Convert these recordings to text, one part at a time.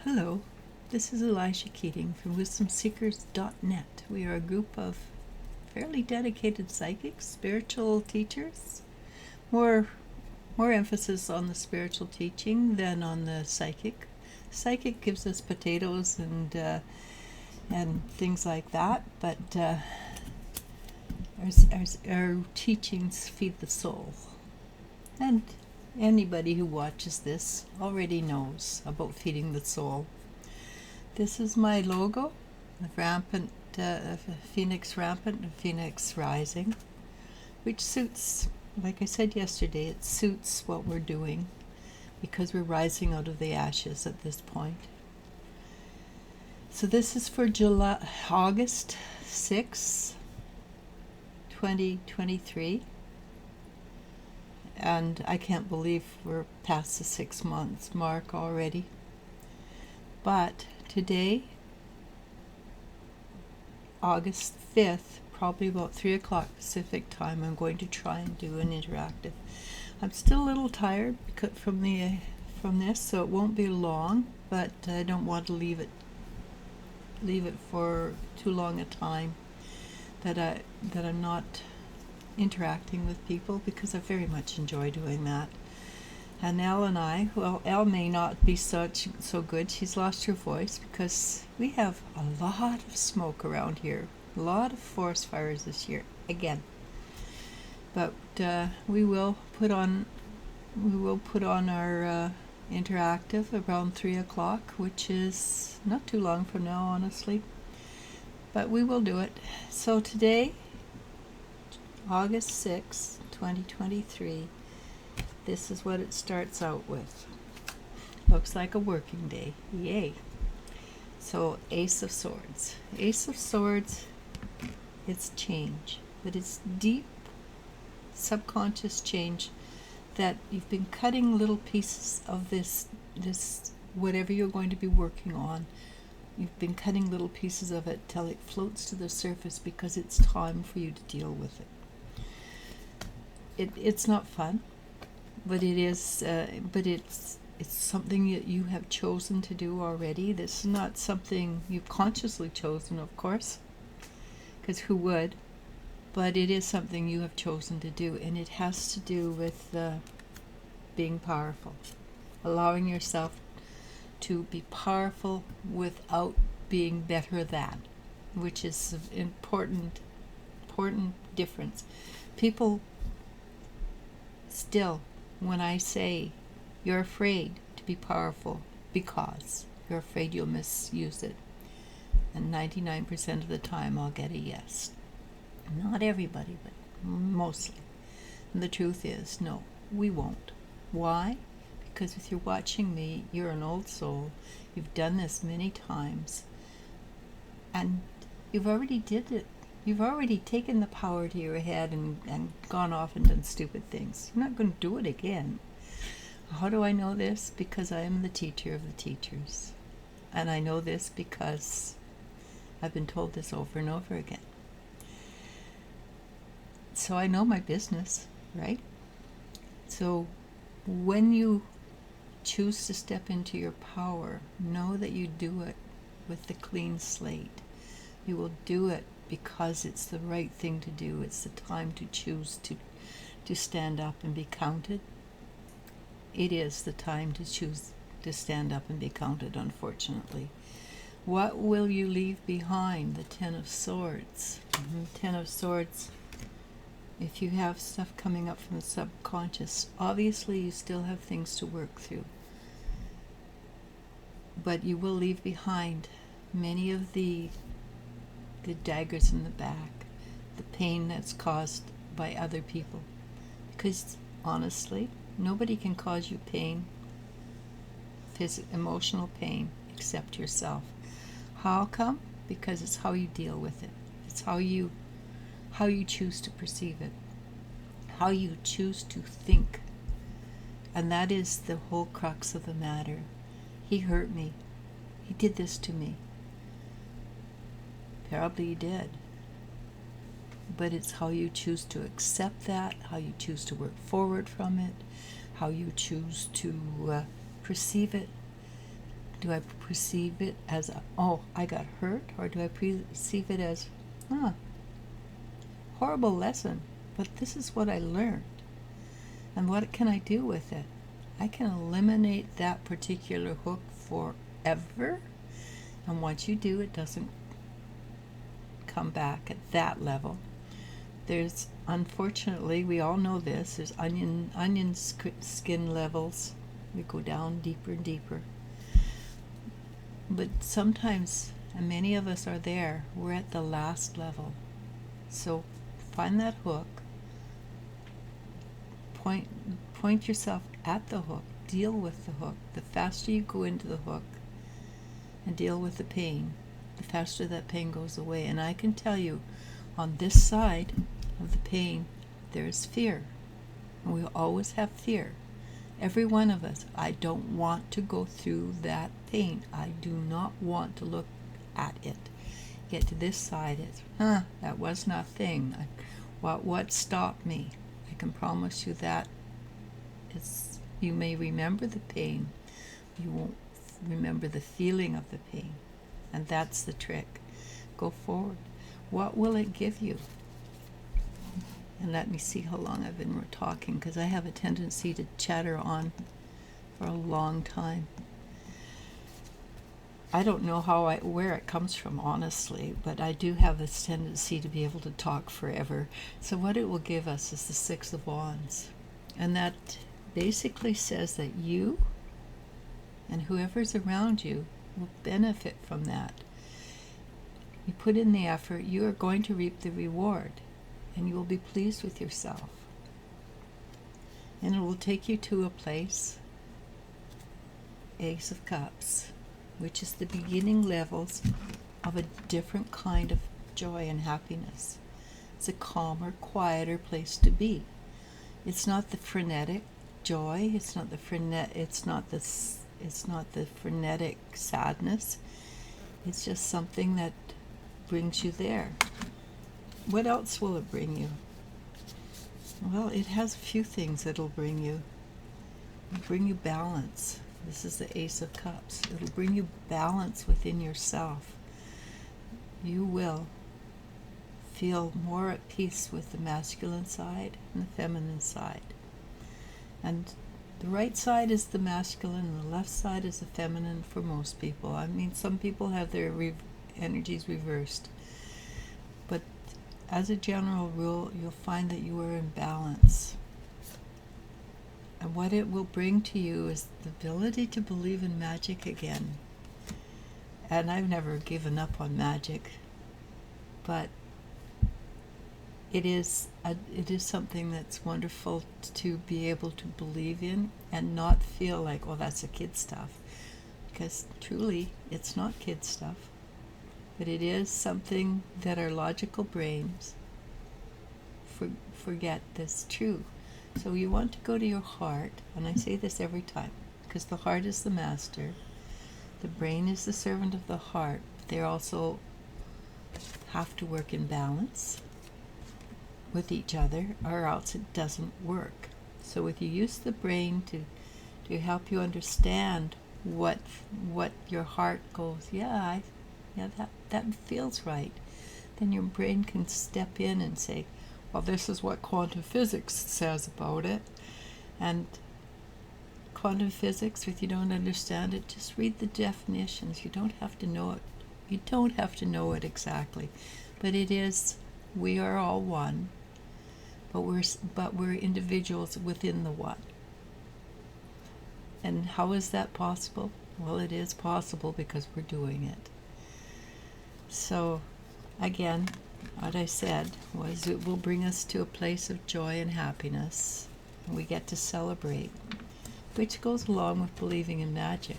Hello, this is Elisha Keating from WisdomSeekers.net. We are a group of fairly dedicated psychics, spiritual teachers. More emphasis on the spiritual teaching than on the psychic. Psychic gives us potatoes and things like that, but our teachings feed the soul. And anybody who watches this already knows about feeding the soul. This is my logo, the rampant, Phoenix rampant and Phoenix rising, which suits, like I said yesterday, it suits what we're doing because we're rising out of the ashes at this point. So this is for August 6, 2023. And I can't believe we're past the 6 months mark already. But today, August 5th, probably about 3 o'clock Pacific time, I'm going to try and do an interactive. I'm still a little tired from this, so it won't be long, but I don't want to leave it for too long a time that I'm not interacting with people, because I very much enjoy doing that. And Elle and I, well, Elle may not be so good. She's lost her voice because we have a lot of smoke around here, a lot of forest fires this year again. But we will put on our interactive around 3 o'clock, which is not too long from now, honestly. But we will do it. So today, August 6, 2023, this is what it starts out with. Looks like a working day. Yay. So, Ace of Swords. Ace of Swords, it's change. But it's deep, subconscious change that you've been cutting little pieces of this whatever you're going to be working on. You've been cutting little pieces of it till it floats to the surface because it's time for you to deal with it. It's not fun, but it is. But it's something that you have chosen to do already. This is not something you've consciously chosen, of course, because who would? But it is something you have chosen to do, and it has to do with being powerful, allowing yourself to be powerful without being better than, which is an important difference. People still, when I say you're afraid to be powerful because you're afraid you'll misuse it, and 99% of the time I'll get a yes. Not everybody, but mostly. And the truth is, no, we won't. Why? Because if you're watching me, you're an old soul. You've done this many times, and you've already did it. You've already taken the power to your head and gone off and done stupid things. You're not going to do it again. How do I know this? Because I am the teacher of the teachers. And I know this because I've been told this over and over again. So I know my business, right? So when you choose to step into your power, know that you do it with the clean slate. You will do it because it's the right thing to do. It's the time to choose to stand up and be counted. It is the time to choose to stand up and be counted, unfortunately. What will you leave behind? The Ten of Swords. Ten of Swords. If you have stuff coming up from the subconscious, obviously you still have things to work through. But you will leave behind many of the daggers in the back, the pain that's caused by other people. Because honestly, nobody can cause you pain, emotional pain, except yourself. How come? Because it's how you deal with it. It's how you choose to perceive it, how you choose to think. And that is the whole crux of the matter. He hurt me. He did this to me. Probably he did. But it's how you choose to accept that, how you choose to work forward from it, how you choose to perceive it. Do I perceive it as, oh, I got hurt? Or do I perceive it as, horrible lesson, but this is what I learned. And what can I do with it? I can eliminate that particular hook forever. And once you do, it doesn't come back at that level. There's, unfortunately, we all know this, there's onion skin levels. We go down deeper and deeper. But sometimes, and many of us are there, we're at the last level. So find that hook, point yourself at the hook, deal with the hook. The faster you go into the hook and deal with the pain, the faster that pain goes away. And I can tell you, on this side of the pain, there's fear. And we always have fear. Every one of us. I don't want to go through that pain. I do not want to look at it. Get to this side, it's, that was nothing. What stopped me? I can promise you that you may remember the pain, you won't remember the feeling of the pain. And that's the trick. Go forward. What will it give you? And let me see how long I've been talking, because I have a tendency to chatter on for a long time. I don't know where it comes from, honestly, but I do have this tendency to be able to talk forever. So what it will give us is the Six of Wands. And that basically says that you and whoever's around you will benefit from that. You put in the effort, you are going to reap the reward, and you will be pleased with yourself. And it will take you to a place, Ace of Cups, which is the beginning levels of a different kind of joy and happiness. It's a calmer, quieter place to be. It's not the frenetic joy. It's not the frenetic sadness. It's just something that brings you there. What else will it bring you? Well, it has a few things that'll bring you. It'll bring you balance. This is the Ace of Cups. It'll bring you balance within yourself. You will feel more at peace with the masculine side and the feminine side. And the right side is the masculine and the left side is the feminine for most people. I mean, some people have their energies reversed. But as a general rule, you'll find that you are in balance. And what it will bring to you is the ability to believe in magic again. And I've never given up on magic, but it is something that's wonderful to be able to believe in and not feel like, well, that's a kid stuff. Because truly, it's not kid stuff. But it is something that our logical brains forget that's true. So you want to go to your heart, and I say this every time, because the heart is the master. The brain is the servant of the heart. They also have to work in balance with each other, or else it doesn't work. So if you use the brain to help you understand what your heart goes, that feels right, then your brain can step in and say, well, this is what quantum physics says about it. And quantum physics, if you don't understand it, just read the definitions. You don't have to know it. You don't have to know it exactly. But it is, we are all one, but we're individuals within the one. And how is that possible? Well, it is possible because we're doing it. So, again, what I said was it will bring us to a place of joy and happiness. And we get to celebrate, which goes along with believing in magic.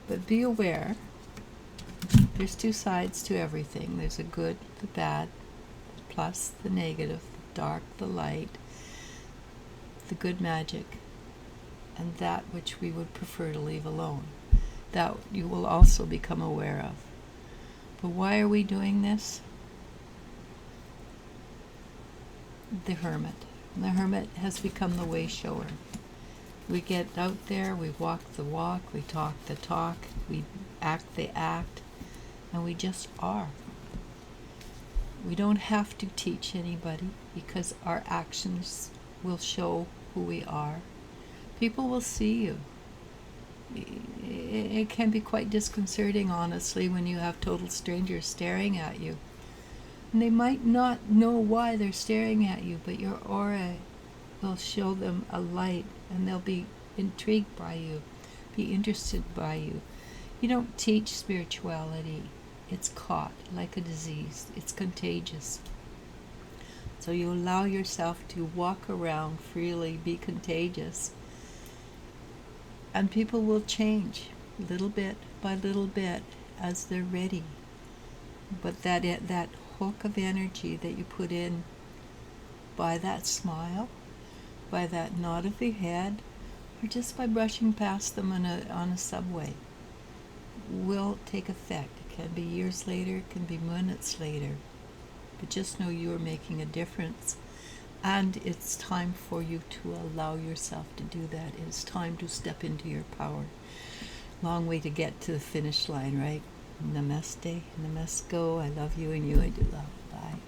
But be aware, there's two sides to everything. There's a good, the bad, plus the negative, the dark, the light, the good magic, and that which we would prefer to leave alone. That you will also become aware of. But why are we doing this? The hermit. And the hermit has become the way shower. We get out there, we walk the walk, we talk the talk, we act the act, and we just are. We don't have to teach anybody because our actions will show who we are. People will see you. It can be quite disconcerting, honestly, when you have total strangers staring at you. And they might not know why they're staring at you, but your aura will show them a light, and they'll be intrigued by you, be interested by you. You don't teach spirituality. It's caught like a disease. It's contagious. So you allow yourself to walk around freely, be contagious, and people will change little bit by little bit as they're ready. But that hook of energy that you put in by that smile, by that nod of the head, or just by brushing past them on a subway, will take effect. It can be years later, it can be minutes later, but just know you are making a difference, and it's time for you to allow yourself to do that. It's time to step into your power. Long way to get to the finish line, right? Namaste, namasko, I love you and you I do love. Bye.